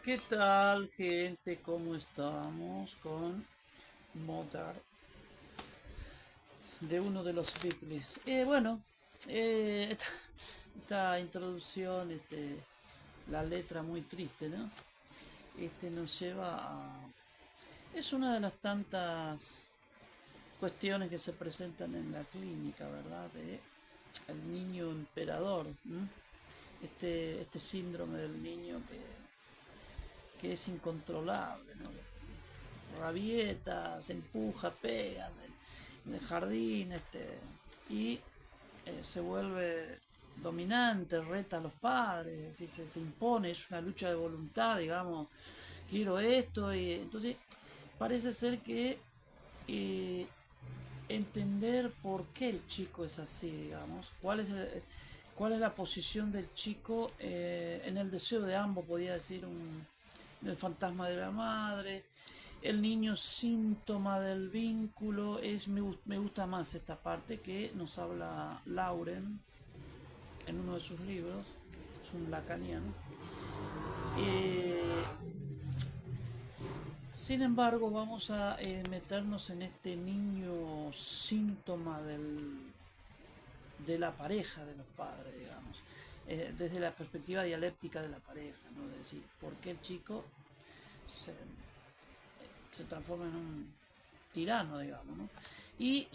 ¿Qué tal, gente? ¿Cómo estamos con Mozart de uno de los Beatles? Esta introducción, la letra muy triste, ¿no? Nos lleva a... Es una de las tantas cuestiones que se presentan en la clínica, ¿verdad? De el niño emperador, ¿no? Este síndrome del niño que es incontrolable, ¿no? Rabieta, se empuja, pega en el jardín, y se vuelve dominante, reta a los padres, así se impone, es una lucha de voluntad, digamos, quiero esto, y entonces parece ser que eh, entender por qué el chico es así, digamos, cuál es la posición del chico en el deseo de ambos, podría decir, el fantasma de la madre, el niño síntoma del vínculo, me gusta más esta parte que nos habla Lauren en uno de sus libros, es un lacaniano. Eh, Sin embargo, vamos a meternos en este niño síntoma de la pareja de los padres, digamos, desde la perspectiva dialéctica de la pareja, ¿no? Es decir, por qué el chico se, se transforma en un tirano, digamos, ¿no? Y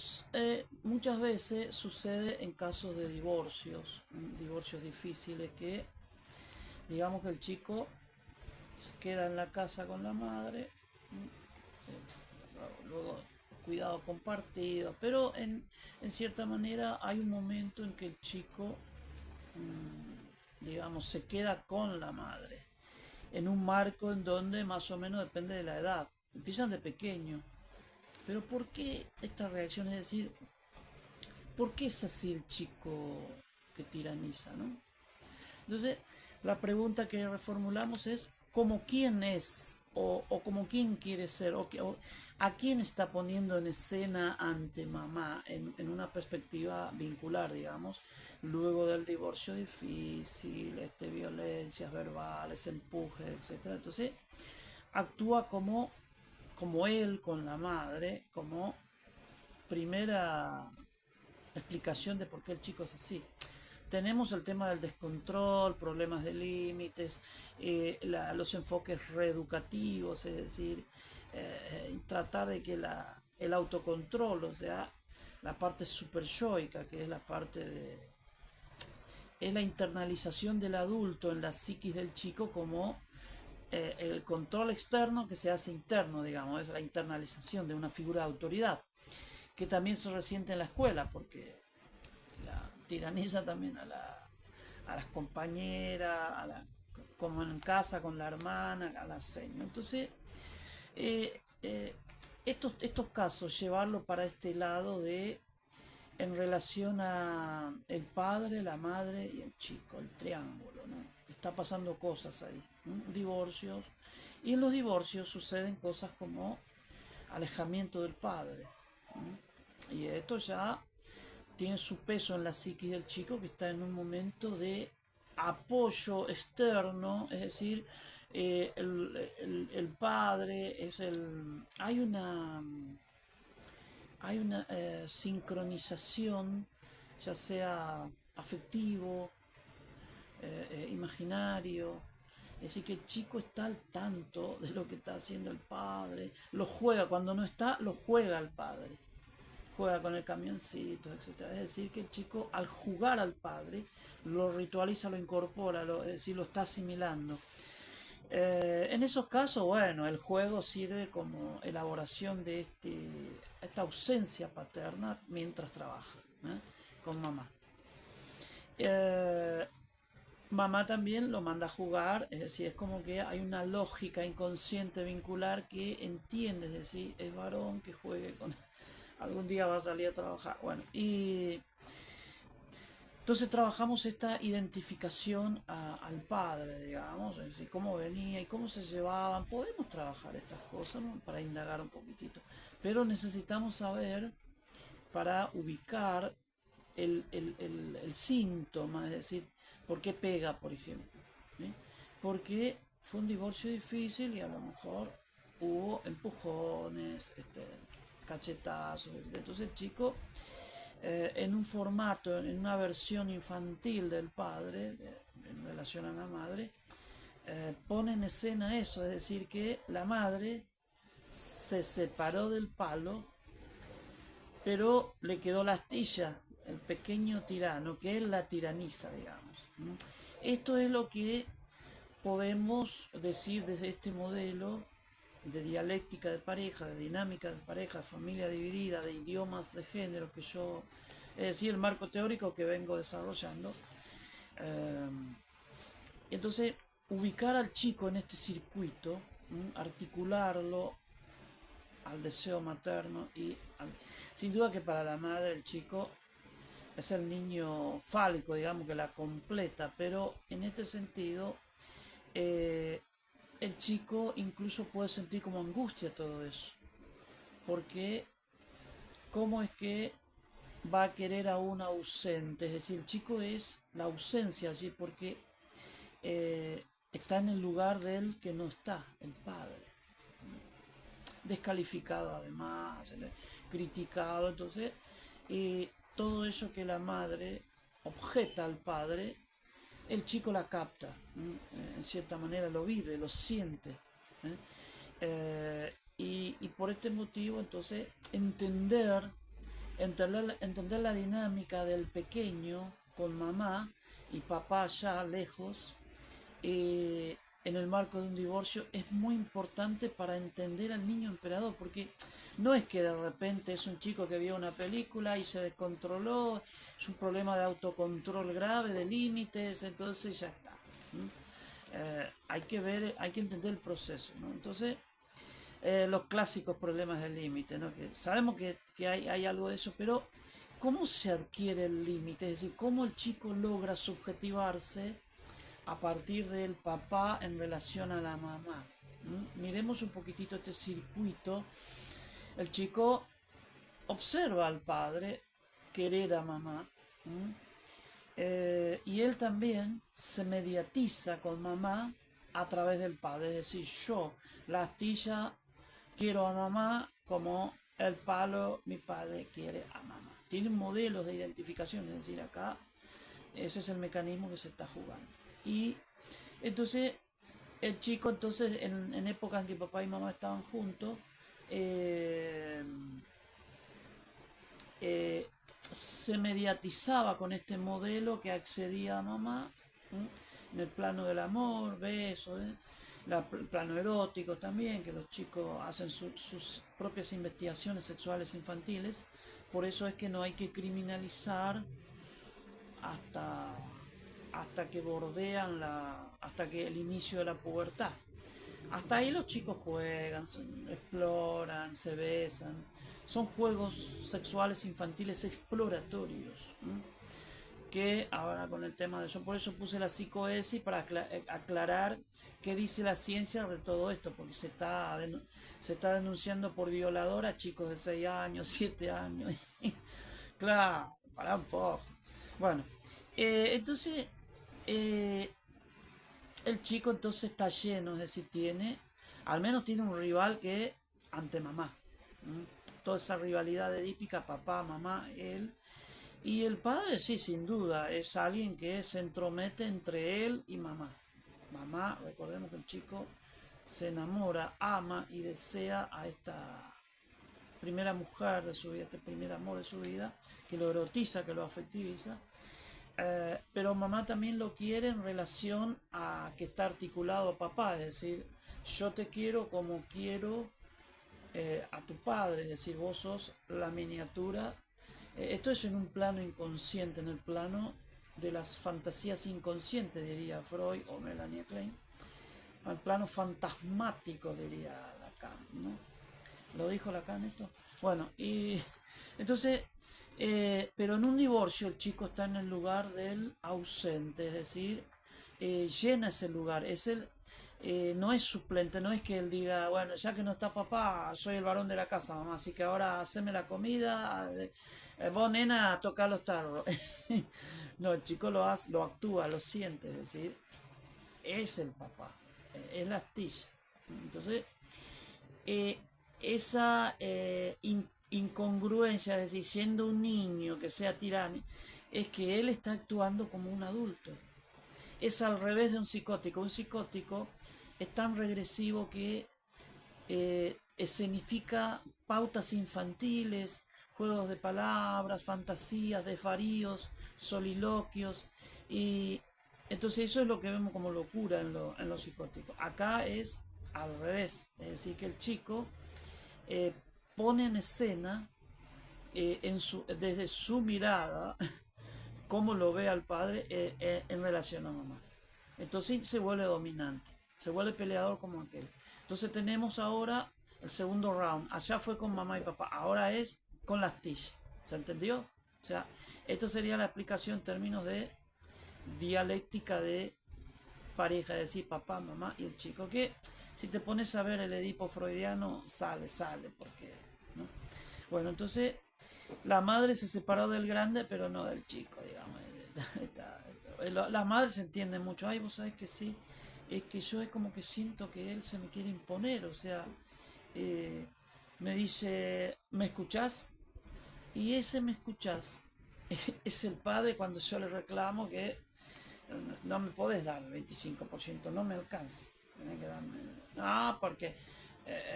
muchas veces sucede en casos de divorcios difíciles, que digamos que el chico se queda en la casa con la madre, luego cuidado compartido, pero en cierta manera hay un momento en que el chico, digamos, se queda con la madre, en un marco en donde más o menos depende de la edad. Empiezan de pequeño. Pero ¿por qué esta reacción? Es decir, ¿por qué es así el chico que tiraniza, no? Entonces, la pregunta que reformulamos es ¿como quién es? O como quién quiere ser, o a quién está poniendo en escena ante mamá en una perspectiva vincular, digamos, luego del divorcio difícil, violencias verbales, empujes, etcétera. Entonces, actúa como él con la madre, como primera explicación de por qué el chico es así. Tenemos el tema del descontrol, problemas de límites, los enfoques reeducativos, es decir, tratar de que el autocontrol, o sea, la parte superyoica, que es la parte es la internalización del adulto en la psiquis del chico como el control externo que se hace interno, digamos, es la internalización de una figura de autoridad, que también se resiente en la escuela, porque la tiraniza también a las compañeras, como en casa con la hermana, a la señora. Entonces, eh, eh, estos casos, llevarlo para este lado de en relación a el padre, la madre y el chico, el triángulo, ¿no? Está pasando cosas ahí, ¿no? Divorcios, y en los divorcios suceden cosas como alejamiento del padre, ¿no? Y esto ya tiene su peso en la psiquis del chico, que está en un momento de apoyo externo, es decir, el padre es el... Hay una sincronización, ya sea afectivo, imaginario. Es decir, que el chico está al tanto de lo que está haciendo el padre. Lo juega, cuando no está, lo juega el padre. Juega con el camioncito, etcétera. Es decir, que el chico al jugar al padre lo ritualiza, lo incorpora, es decir, lo está asimilando. En esos casos, bueno, el juego sirve como elaboración de esta ausencia paterna mientras trabaja, ¿eh? Con mamá. Eh, Mamá también lo manda a jugar, es decir, es como que hay una lógica inconsciente vincular que entiende, es decir, es varón que juegue con... Algún día va a salir a trabajar. Bueno, y Entonces trabajamos esta identificación al padre, digamos, es decir, cómo venía y cómo se llevaban. Podemos trabajar estas cosas, ¿no? Para indagar un poquitito, pero necesitamos saber para ubicar el síntoma, es decir, por qué pega, por ejemplo. ¿Sí? Porque fue un divorcio difícil y a lo mejor hubo empujones, cachetazos. Entonces el chico, en un formato, en una versión infantil del padre, en relación a la madre, pone en escena eso, es decir, que la madre se separó del palo, pero le quedó la astilla, el pequeño tirano, que es la tiraniza, digamos. Esto es lo que podemos decir desde este modelo de dialéctica de pareja, de dinámica de pareja, de familia dividida, de idiomas de género que yo, es decir, el marco teórico que vengo desarrollando. Eh, entonces, ubicar al chico en este circuito, articularlo al deseo materno sin duda que para la madre el chico es el niño fálico, digamos, que la completa, pero en este sentido eh, el chico incluso puede sentir como angustia todo eso, porque ¿cómo es que va a querer a un ausente? Es decir, el chico es la ausencia allí porque está en el lugar del que no está, el padre, descalificado además, criticado, entonces todo eso que la madre objeta al padre, el chico la capta, en cierta manera lo vive, lo siente. ¿eh? Y por este motivo entonces entender la dinámica del pequeño con mamá y papá allá lejos, en el marco de un divorcio es muy importante para entender al niño emperador, porque no es que de repente es un chico que vio una película y se descontroló, es un problema de autocontrol grave, de límites, entonces ya está. Hay que ver, hay que entender el proceso, ¿no? Entonces, los clásicos problemas del límite, ¿no? Que sabemos que hay algo de eso, pero ¿cómo se adquiere el límite? Es decir, ¿cómo el chico logra subjetivarse a partir del papá en relación a la mamá? Miremos un poquitito este circuito. El chico observa al padre querer a mamá, y él también se mediatiza con mamá a través del padre. Es decir, yo, la astilla, quiero a mamá como el palo, mi padre quiere a mamá. Tienen modelos de identificación, es decir, acá ese es el mecanismo que se está jugando. Y entonces el chico, entonces en épocas en que papá y mamá estaban juntos, eh, eh, se mediatizaba con este modelo que accedía a mamá, en el plano del amor, besos, el plano erótico también, que los chicos hacen sus propias investigaciones sexuales infantiles. Por eso es que no hay que criminalizar hasta, hasta que bordean hasta que el inicio de la pubertad. Hasta ahí los chicos juegan, exploran, se besan. Son juegos sexuales infantiles exploratorios. Que ahora con el tema de eso, por eso puse la psicoesis para aclarar qué dice la ciencia de todo esto, porque se está denunciando por violador a chicos de 6 años, 7 años. Claro, para un poco. Bueno, entonces eh, el chico entonces está lleno, es decir, al menos tiene un rival que ante mamá. Toda esa rivalidad edípica, papá, mamá, él. Y el padre, sí, sin duda, es alguien que se entromete entre él y mamá. Mamá, recordemos que el chico se enamora, ama y desea a esta primera mujer de su vida, este primer amor de su vida, que lo erotiza, que lo afectiviza. Pero mamá también lo quiere en relación a que está articulado a papá, es decir, yo te quiero como quiero a tu padre, es decir, vos sos la miniatura. Esto es en un plano inconsciente, en el plano de las fantasías inconscientes, diría Freud o Melanie Klein, al plano fantasmático, diría Lacan, ¿no? ¿Lo dijo Lacan esto? Bueno, y entonces Pero en un divorcio el chico está en el lugar del ausente, es decir, llena ese lugar, no es suplente, no es que él diga, bueno, ya que no está papá, soy el varón de la casa, mamá, así que ahora haceme la comida, vos nena, toca los tarros. No, el chico lo actúa, lo siente, es decir, es el papá, es la astilla. Entonces, eh, esa incongruencia, es decir, siendo un niño que sea tirano, es que él está actuando como un adulto. Es al revés de un psicótico. Un psicótico es tan regresivo que escenifica pautas infantiles, juegos de palabras, fantasías, desvaríos, soliloquios, y entonces eso es lo que vemos como locura en lo psicótico. Acá es al revés, es decir, que el chico eh, pone en escena desde su mirada cómo lo ve al padre en relación a mamá. Entonces se vuelve dominante, se vuelve peleador como aquel. Entonces tenemos ahora el segundo round. Allá fue con mamá y papá, ahora es con las astilla. ¿Se entendió? O sea, esto sería la explicación en términos de dialéctica de pareja, es decir, papá, mamá y el chico. Que si te pones a ver el Edipo freudiano, sale, porque, ¿no? Bueno, entonces la madre se separó del grande, pero no del chico, digamos. Las madres se entienden mucho. Ay, vos sabés que sí, es que yo es como que siento que él se me quiere imponer, o sea, eh, me dice, ¿me escuchás? Y ese me escuchás es el padre cuando yo le reclamo que no me podés dar el 25%, no me alcanza. Tenés que darme. No, porque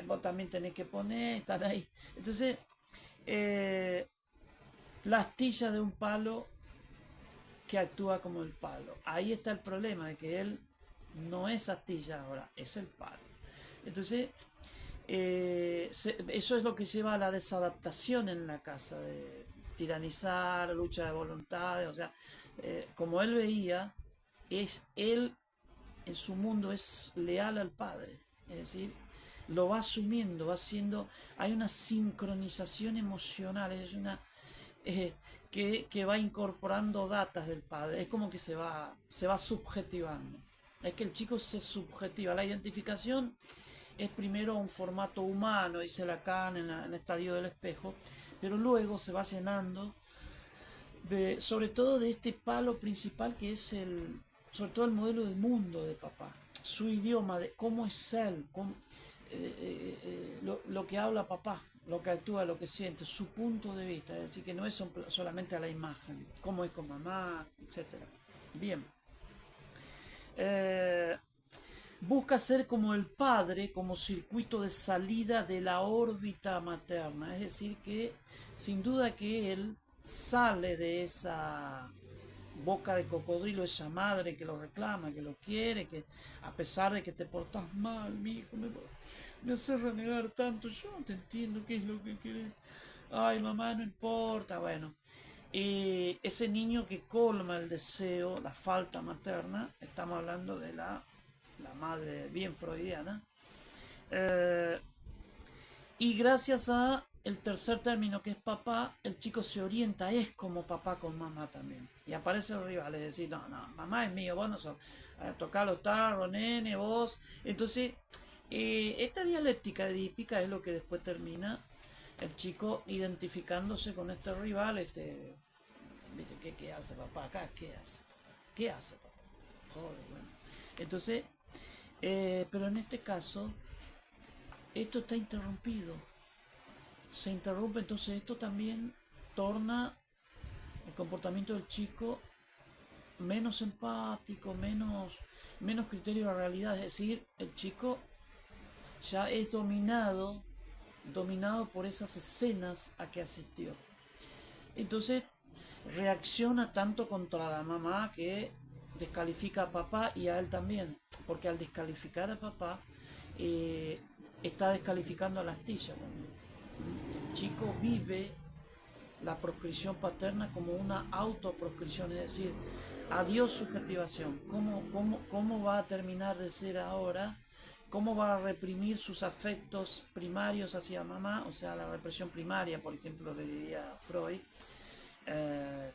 vos también tenés que poner, estar ahí. Entonces, eh, la astilla de un palo que actúa como el palo. Ahí está el problema, de que él no es astilla ahora, es el palo. Entonces, eso es lo que lleva a la desadaptación en la casa, de tiranizar, lucha de voluntades, o sea, como él veía, es él en su mundo es leal al padre, es decir, lo va asumiendo, va haciendo, hay una sincronización emocional, es una que va incorporando datas del padre, es como que se va subjetivando, es que el chico se subjetiva, la identificación es primero un formato humano, dice Lacan en el estadio del espejo, pero luego se va llenando sobre todo de este palo principal que es sobre todo el modelo del mundo de papá, su idioma, de cómo es él, lo que habla papá, lo que actúa, lo que siente, su punto de vista, es decir, que no es solamente a la imagen, cómo es con mamá, etcétera. Bien. Eh, Busca ser como el padre, como circuito de salida de la órbita materna, es decir, que sin duda que él sale de esa boca de cocodrilo, esa madre que lo reclama, que lo quiere, que a pesar de que te portas mal, mi hijo, me hace renegar tanto, yo no te entiendo qué es lo que quieres. Ay, mamá, no importa, bueno. Ese niño que colma el deseo, la falta materna, estamos hablando de la madre bien freudiana, eh, y gracias a el tercer término que es papá, el chico se orienta, es como papá con mamá también. Y aparece el rival, es decir, no, no, mamá es mío, vos no sos. Tocá los tarros, nene, vos. Entonces, esta dialéctica edípica es lo que después termina el chico identificándose con este rival, ¿viste? ¿Qué hace papá acá? ¿Qué hace? ¿Qué hace papá? Joder, bueno. Entonces, pero en este caso, esto está interrumpido. Se interrumpe, entonces esto también torna el comportamiento del chico menos empático, menos criterio de realidad. Es decir, el chico ya es dominado por esas escenas a que asistió. Entonces reacciona tanto contra la mamá que descalifica a papá y a él también, porque al descalificar a papá eh, está descalificando a la astilla también. El chico vive la proscripción paterna como una autoproscripción, es decir, adiós subjetivación. ¿Cómo va a terminar de ser ahora? ¿Cómo va a reprimir sus afectos primarios hacia mamá? O sea, la represión primaria, por ejemplo, le diría Freud. eh,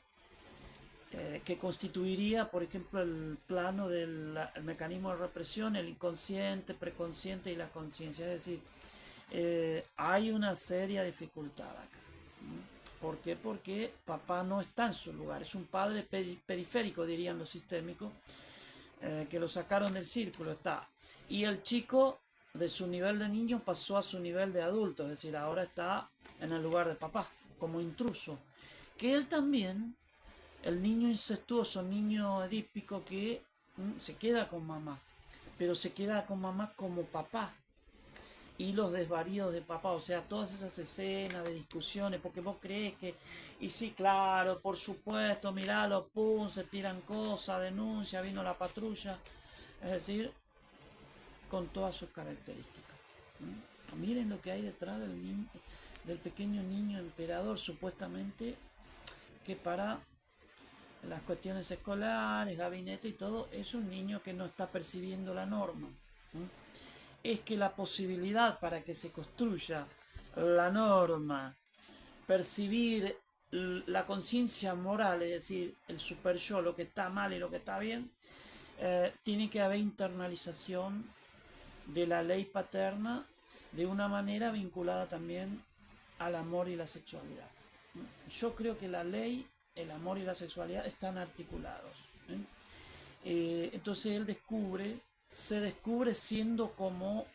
que constituiría, por ejemplo, el plano del el mecanismo de represión, el inconsciente, preconsciente y la conciencia. Es decir, hay una seria dificultad acá. ¿Por qué? Porque papá no está en su lugar, es un padre periférico, dirían los sistémicos, que lo sacaron del círculo, está. Y el chico de su nivel de niño pasó a su nivel de adulto, es decir, ahora está en el lugar de papá, como intruso. Que él también, el niño incestuoso, niño edípico que se queda con mamá, pero se queda con mamá como papá, y los desvaríos de papá, o sea, todas esas escenas de discusiones, porque vos crees que, y sí, claro, por supuesto, miralo, pum, se tiran cosas, denuncia, vino la patrulla, es decir, con todas sus características. Miren lo que hay detrás del pequeño niño emperador, supuestamente, que para las cuestiones escolares, gabinete y todo, es un niño que no está percibiendo la norma. Es que la posibilidad para que se construya la norma, percibir la conciencia moral, es decir, el super yo, lo que está mal y lo que está bien, tiene que haber internalización de la ley paterna de una manera vinculada también al amor y la sexualidad. Yo creo que la ley, el amor y la sexualidad están articulados. Entonces él se descubre siendo como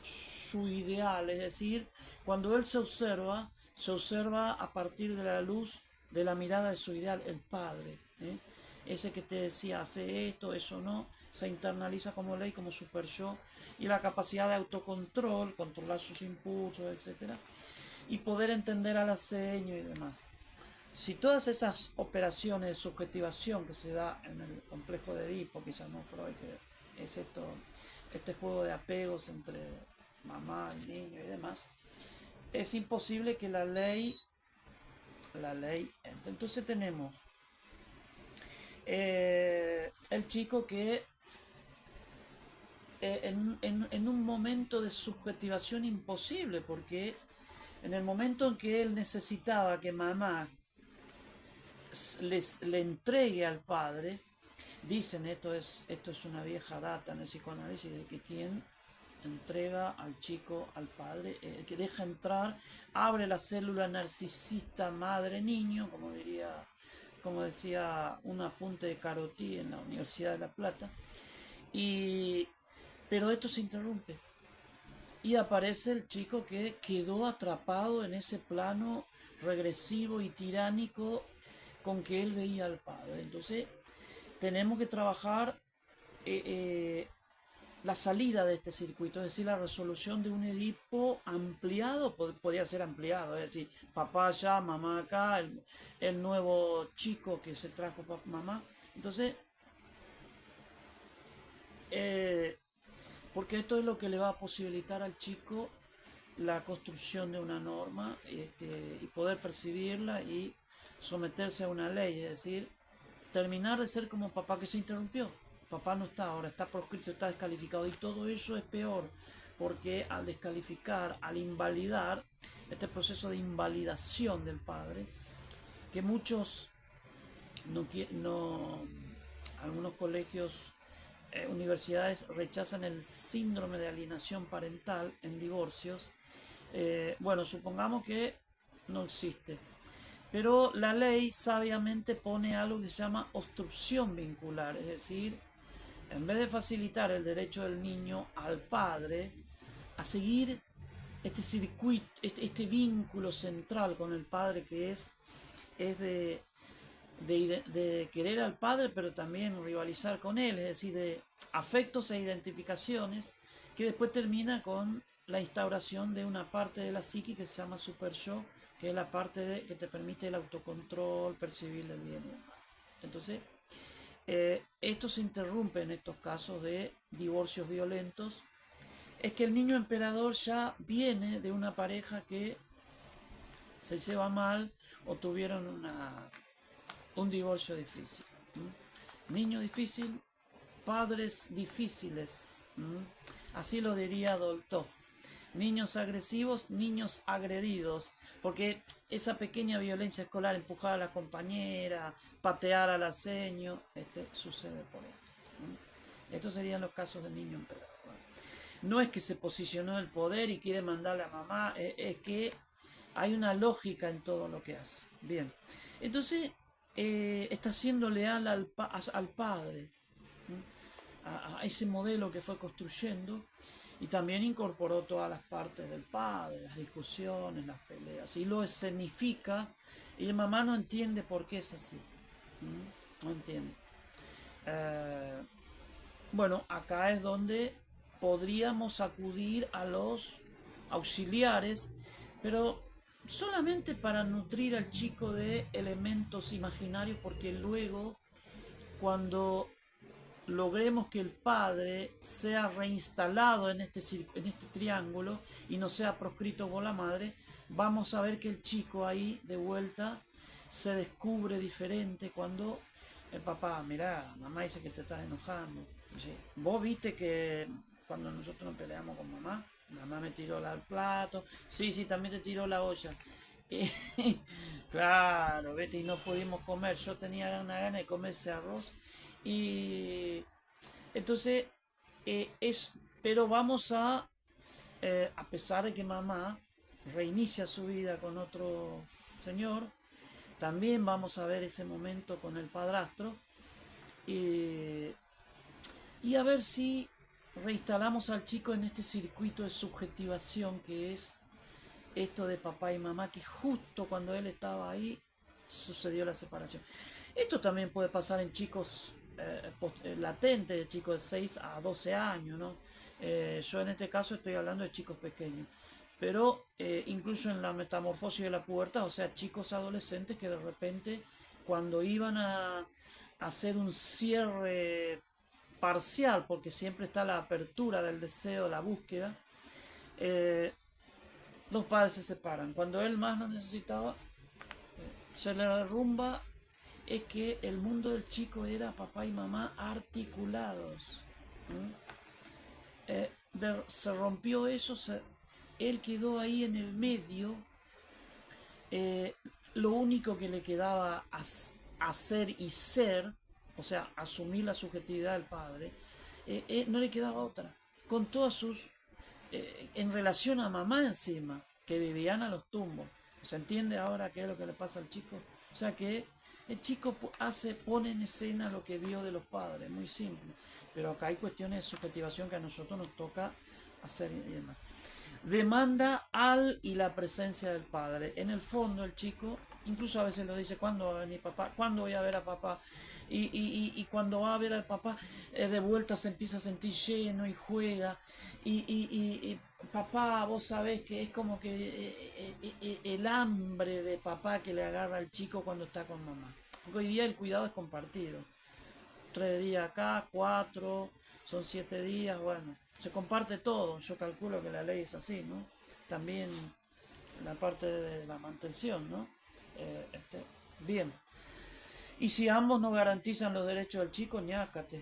su ideal, es decir, cuando él se observa a partir de la luz de la mirada de su ideal, el padre, ese que te decía, hace esto, eso no, se internaliza como ley, como super yo, y la capacidad de autocontrol, controlar sus impulsos, etcétera, y poder entender a la seño y demás. Si todas estas operaciones de subjetivación que se da en el complejo de Edipo, quizás no Freud, que es este juego de apegos entre mamá, el niño y demás, es imposible que la ley, entonces tenemos el chico que en un momento de subjetivación imposible, porque en el momento en que él necesitaba que mamá le entregue al padre, dicen, esto es una vieja data en el psicoanálisis, de que quien entrega al chico al padre, el que deja entrar, abre la célula narcisista madre-niño, como decía un apunte de Carotí en la Universidad de La Plata, y, pero esto se interrumpe. Y aparece el chico que quedó atrapado en ese plano regresivo y tiránico con que él veía al padre. Entonces, tenemos que trabajar la salida de este circuito, es decir, la resolución de un Edipo ampliado, podría ser ampliado, es decir, papá allá, mamá acá, el nuevo chico que se trajo mamá. Entonces, porque esto es lo que le va a posibilitar al chico la construcción de una norma y poder percibirla y someterse a una ley, es decir, terminar de ser como papá que se interrumpió. Papá no está ahora, está proscrito, está descalificado y todo eso es peor porque al descalificar, al invalidar, este proceso de invalidación del padre, que muchos no algunos colegios, universidades rechazan el síndrome de alienación parental en divorcios. Bueno, supongamos que no existe. Pero la ley sabiamente pone algo que se llama obstrucción vincular, es decir, en vez de facilitar el derecho del niño al padre a seguir este circuito, este vínculo central con el padre que es de querer al padre, pero también rivalizar con él, es decir, de afectos e identificaciones, que después termina con la instauración de una parte de la psique que se llama super yo, que es la parte que te permite el autocontrol, percibir el bien y el mal. Entonces, esto se interrumpe en estos casos de divorcios violentos. Es que el niño emperador ya viene de una pareja que se lleva mal o tuvieron un divorcio difícil. Niño difícil, padres difíciles. Así lo diría Dolto. Niños agresivos, niños agredidos, porque esa pequeña violencia escolar, empujar a la compañera, patear al aceño, sucede por esto. Estos serían los casos del niño emperador. No es que se posicionó en el poder y quiere mandarle a mamá, es que hay una lógica en todo lo que hace. Bien, entonces está siendo leal al padre, a ese modelo que fue construyendo, y también incorporó todas las partes del padre, las discusiones, las peleas, y lo escenifica, y la mamá no entiende por qué es así. No entiende. Eh, bueno, acá es donde podríamos acudir a los auxiliares, pero solamente para nutrir al chico de elementos imaginarios, porque luego, cuando logremos que el padre sea reinstalado en este triángulo y no sea proscrito por la madre, vamos a ver que el chico ahí de vuelta se descubre diferente cuando el papá, mirá, mamá dice que te estás enojando. Sí. Vos viste que cuando nosotros nos peleamos con mamá, mamá me tiró el plato, sí, sí, también te tiró la olla. Claro, vete, y no pudimos comer. Yo tenía una gana de comer ese arroz. Y entonces, pero vamos a pesar de que mamá reinicia su vida con otro señor, también vamos a ver ese momento con el padrastro. Y, y a ver si reinstalamos al chico en este circuito de subjetivación que es esto de papá y mamá, que justo cuando él estaba ahí sucedió la separación. Esto también puede pasar en chicos latentes, de chicos de 6 a 12 años, ¿no? Yo en este caso estoy hablando de chicos pequeños, pero incluso en la metamorfosis de la pubertad, o sea, chicos adolescentes que de repente, cuando iban a hacer un cierre parcial, porque siempre está la apertura del deseo, la búsqueda, eh, los padres se separan. Cuando él más lo necesitaba, se le derrumba. Es que el mundo del chico era papá y mamá articulados. Se rompió eso, él quedó ahí en el medio. eh, lo único que le quedaba hacer y ser, o sea, asumir la subjetividad del padre, no le quedaba otra. Con todas sus en relación a mamá encima, que vivían a los tumbos. ¿Se entiende ahora qué es lo que le pasa al chico? O sea que el chico pone en escena lo que vio de los padres, muy simple. Pero acá hay cuestiones de subjetivación que a nosotros nos toca hacer y demás. Demanda al y la presencia del padre. En el fondo el chico, incluso a veces lo dice, ¿cuándo va a venir papá? ¿Cuándo voy a ver a papá? Y cuando va a ver al papá, de vuelta se empieza a sentir lleno y juega. Y papá, vos sabés que es como que el hambre de papá que le agarra al chico cuando está con mamá. Porque hoy día el cuidado es compartido. 3 días acá, 4, son 7 días, bueno, se comparte todo. Yo calculo que la ley es así, ¿no? También la parte de la mantención, ¿no? Bien. Y si ambos no garantizan los derechos del chico, ñácate.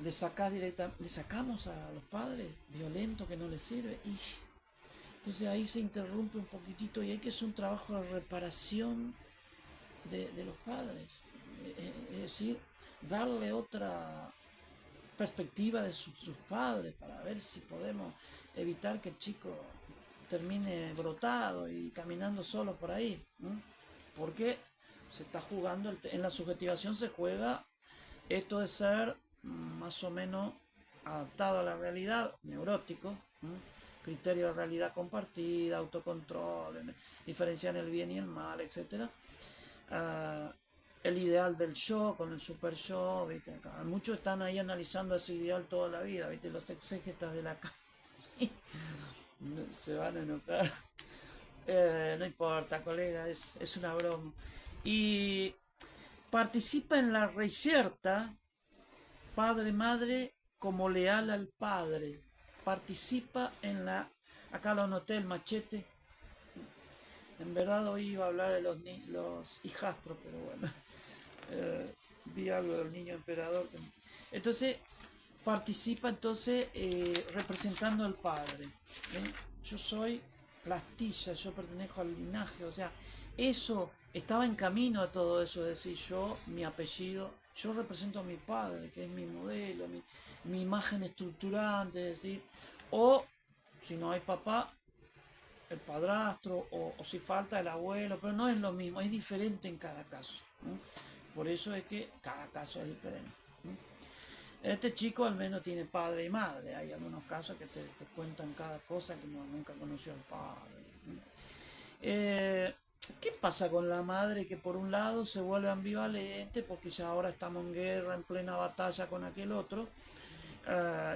Le sacamos a los padres violento que no les sirve. Y entonces ahí se interrumpe un poquitito y hay que hacer un trabajo de reparación de los padres. Es decir, darle otra perspectiva de sus padres para ver si podemos evitar que el chico termine brotado y caminando solo por ahí, ¿no? Porque se está jugando, en la subjetivación se juega esto de ser más o menos adaptado a la realidad, neurótico, ¿no? Criterio de realidad compartida, autocontrol, diferenciar el bien y el mal, etc. El ideal del yo con el super yo, ¿viste? Muchos están ahí analizando ese ideal toda la vida, ¿viste? Los exégetas de la calle se van a enojar. No importa, colega, es una broma. Y participa en la reyerta padre-madre como leal al padre. Participa en la... Acá lo anoté, el machete. En verdad hoy iba a hablar de los hijastros, pero bueno. Vi algo del niño emperador. Entonces, participa entonces representando al padre. Yo soy la astilla, yo pertenezco al linaje, o sea, eso estaba en camino a todo eso, es decir, yo, mi apellido, yo represento a mi padre, que es mi modelo, mi imagen estructurante, es decir, o si no hay papá, el padrastro, o si falta el abuelo, pero no es lo mismo, es diferente en cada caso. ¿No? Por eso es que cada caso es diferente. ¿No? Este chico al menos tiene padre y madre. Hay algunos casos que te cuentan cada cosa que no, nunca conoció al padre. ¿No? Eh, ¿Qué pasa con la madre que por un lado se vuelve ambivalente porque ya ahora estamos en guerra, en plena batalla con aquel otro?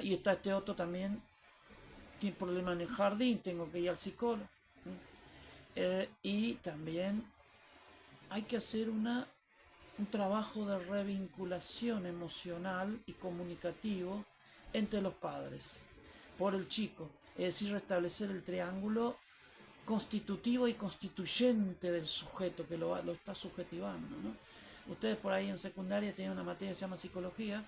Y está este otro también, tiene problemas en el jardín, tengo que ir al psicólogo. ¿No? Y también hay que hacer un trabajo de revinculación emocional y comunicativo entre los padres por el chico, es decir, restablecer el triángulo constitutivo y constituyente del sujeto que lo está subjetivando. ¿No? Ustedes por ahí en secundaria tienen una materia que se llama psicología.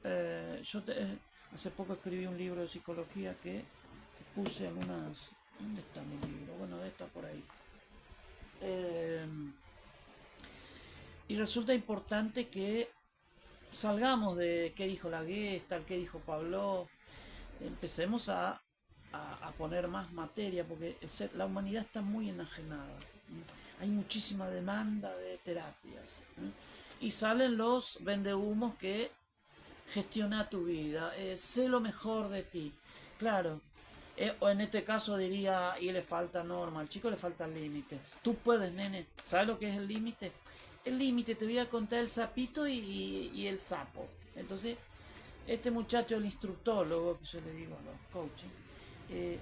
Hace poco escribí un libro de psicología que puse algunas... ¿Dónde está mi libro? Bueno, debe estar por ahí. Eh, y resulta importante que salgamos de qué dijo la Gestalt, qué dijo Pablo, empecemos a poner más materia, porque la humanidad está muy enajenada. Hay muchísima demanda de terapias. Y salen los vendehumos que gestiona tu vida, sé lo mejor de ti. Claro, o en este caso diría, y le falta norma, al chico le falta el límite. Tú puedes, nene. ¿Sabes lo que es el límite? El límite, te voy a contar el sapito y el sapo. Entonces, este muchacho, el instructólogo, que yo le digo a los coaches, eh,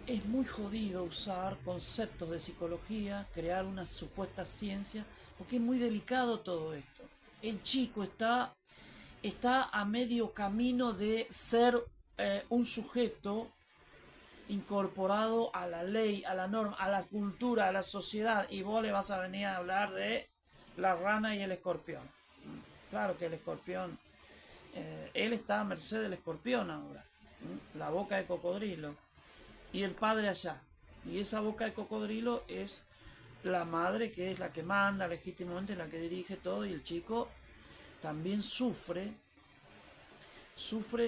es muy jodido usar conceptos de psicología, crear una supuesta ciencia, porque es muy delicado todo esto. El chico está a medio camino de ser un sujeto incorporado a la ley, a la norma, a la cultura, a la sociedad, y vos le vas a venir a hablar de la rana y el escorpión. Claro que el escorpión, él está a merced del escorpión ahora, la boca de cocodrilo, y el padre allá. Y esa boca de cocodrilo es la madre, que es la que manda legítimamente, la que dirige todo, y el chico también sufre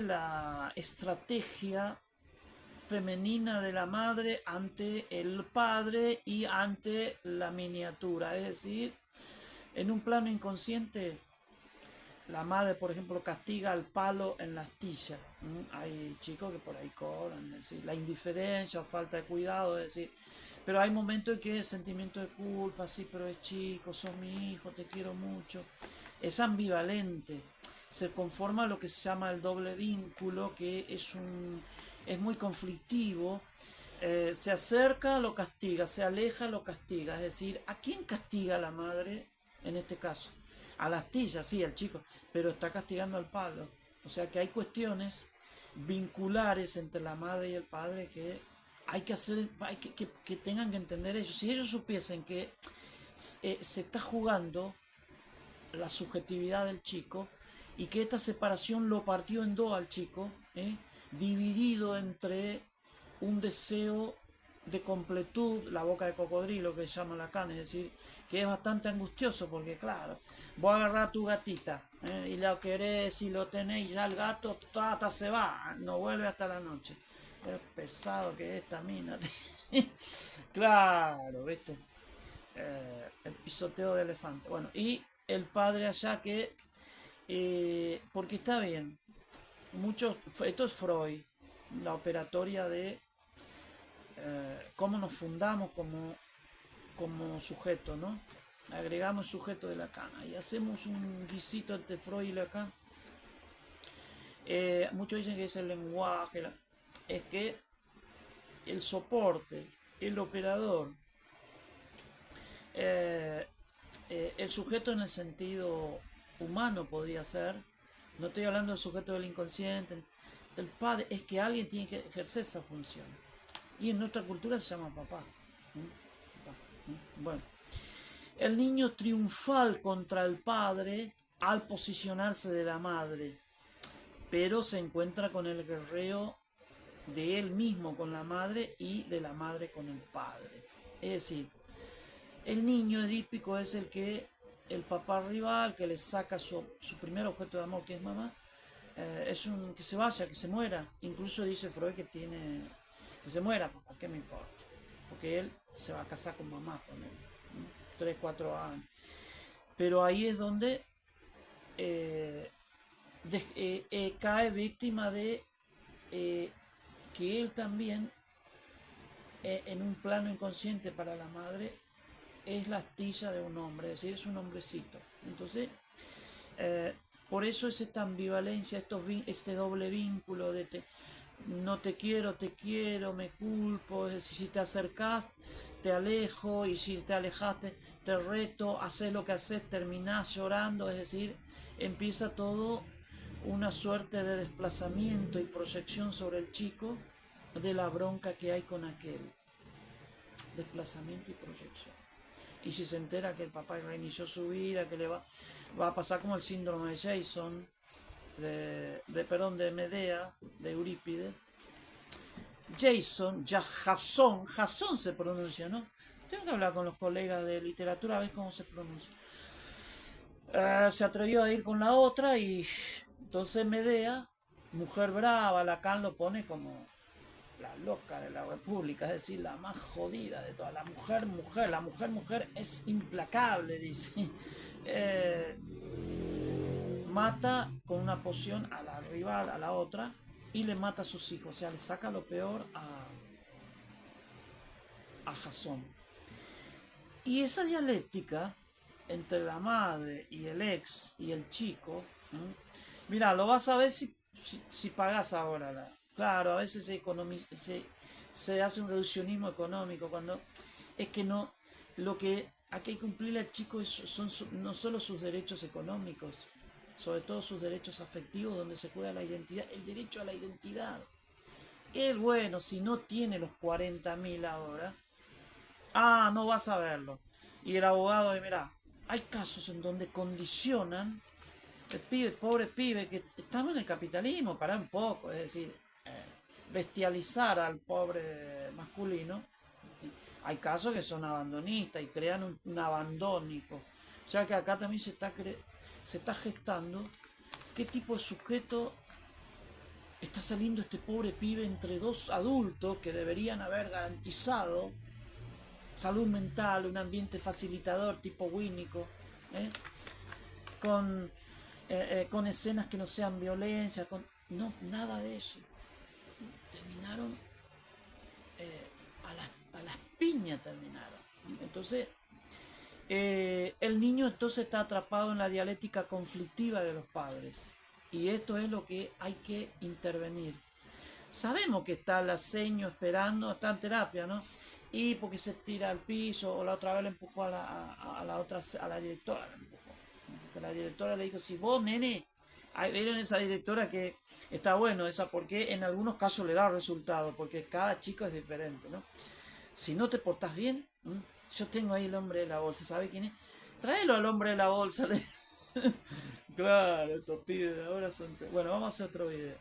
la estrategia femenina de la madre ante el padre y ante la miniatura. Es decir, en un plano inconsciente, la madre, por ejemplo, castiga al palo en la astilla. Hay chicos que por ahí cobran, es decir, la indiferencia o falta de cuidado, es decir, pero hay momentos en que el sentimiento de culpa, sí, pero es chico, sos mi hijo, te quiero mucho, es ambivalente, se conforma lo que se llama el doble vínculo, que es muy conflictivo. Se acerca, lo castiga, se aleja, lo castiga. Es decir, ¿a quién castiga la madre en este caso? A la astilla, sí, al chico, pero está castigando al palo. O sea que hay cuestiones vinculares entre la madre y el padre que hay que hacer, que tengan que entender ellos. Si ellos supiesen que se está jugando la subjetividad del chico y que esta separación lo partió en dos al chico, dividido entre un deseo de completud, la boca de cocodrilo que llama Lacan, es decir, que es bastante angustioso porque claro, vos agarrás a tu gatita y la querés y lo tenés y ya el gato hasta se va, no vuelve hasta la noche. Es pesado que es esta mina. Claro, ¿viste? El pisoteo de elefante. Bueno, y el padre allá que, porque está bien, esto es Freud, la operatoria de cómo nos fundamos como sujeto, ¿no? Agregamos sujeto de Lacan y hacemos un guisito entre Freud y Lacan. Muchos dicen que es el lenguaje, es que el soporte, el operador, eh, el sujeto en el sentido humano podría ser, no estoy hablando del sujeto del inconsciente, el padre, es que alguien tiene que ejercer esa función. Y en nuestra cultura se llama papá. Bueno, el niño triunfal contra el padre al posicionarse de la madre. pero se encuentra con el guerrero de él mismo con la madre y de la madre con el padre. Es decir, el niño edípico es el papá rival que le saca su primer objeto de amor, que es mamá, es un que se vaya, que se muera. Incluso dice Freud que tiene que se muera, ¿a qué me importa? Porque él se va a casar con mamá con él, 3, 4 años. Pero ahí es donde eh, cae víctima de eh, que él también, en un plano inconsciente para la madre, es la astilla de un hombre, es decir, es un hombrecito. Entonces, eh, por eso es esta ambivalencia, este doble vínculo de no te quiero, me culpo, es decir, si te acercás, te alejo, y si te alejaste, te reto, haces lo que haces, terminás llorando, es decir, empieza todo una suerte de desplazamiento y proyección sobre el chico de la bronca que hay con aquel. Desplazamiento y proyección. Y si se entera que el papá reinició su vida, que va a pasar como el síndrome de Jason, de Medea, de Eurípides. Jason se pronuncia, ¿no? Tengo que hablar con los colegas de literatura a ver cómo se pronuncia. Se atrevió a ir con la otra y entonces Medea, mujer brava, Lacan lo pone como la loca de la república, es decir, la más jodida de todas, la mujer es implacable, dice. Eh, Mata con una poción a la rival, a la otra, y le mata a sus hijos, o sea, le saca lo peor a Jasón. Y esa dialéctica entre la madre y el ex y el chico, mira, lo vas a ver si pagas ahora. Claro, a veces se hace un reduccionismo económico cuando es que no, lo que aquí hay que cumplirle al chico no solo sus derechos económicos, sobre todo sus derechos afectivos, donde se cuida la identidad, el derecho a la identidad. Él, bueno, si no tiene los 40.000 ahora, no vas a verlo. Y el abogado, mira, hay casos en donde condicionan el pibe, pobre pibe, que estamos en el capitalismo, para un poco, es decir, bestializar al pobre masculino. Hay casos que son abandonistas y crean un abandónico. O sea que acá también se está gestando qué tipo de sujeto está saliendo este pobre pibe entre dos adultos que deberían haber garantizado salud mental, un ambiente facilitador tipo Winnico, ¿eh? con, con escenas que no sean violencia, no, nada de eso. Terminaron a las piñas terminaron. Entonces, el niño entonces está atrapado en la dialéctica conflictiva de los padres. Y esto es lo que hay que intervenir. Sabemos que está la seño esperando, está en terapia, ¿no? Y porque se tira al piso, o la otra vez le empujó a la otra, a la directora, le empujó. Porque la directora le dijo, si vos, nene, vieron esa directora que está bueno, esa, porque en algunos casos le da resultado, porque cada chico es diferente, ¿no? Si no te portás bien, yo tengo ahí el hombre de la bolsa, ¿sabe quién es? Tráelo al hombre de la bolsa. Claro, estos pibes de ahora son... Bueno, vamos a hacer otro video.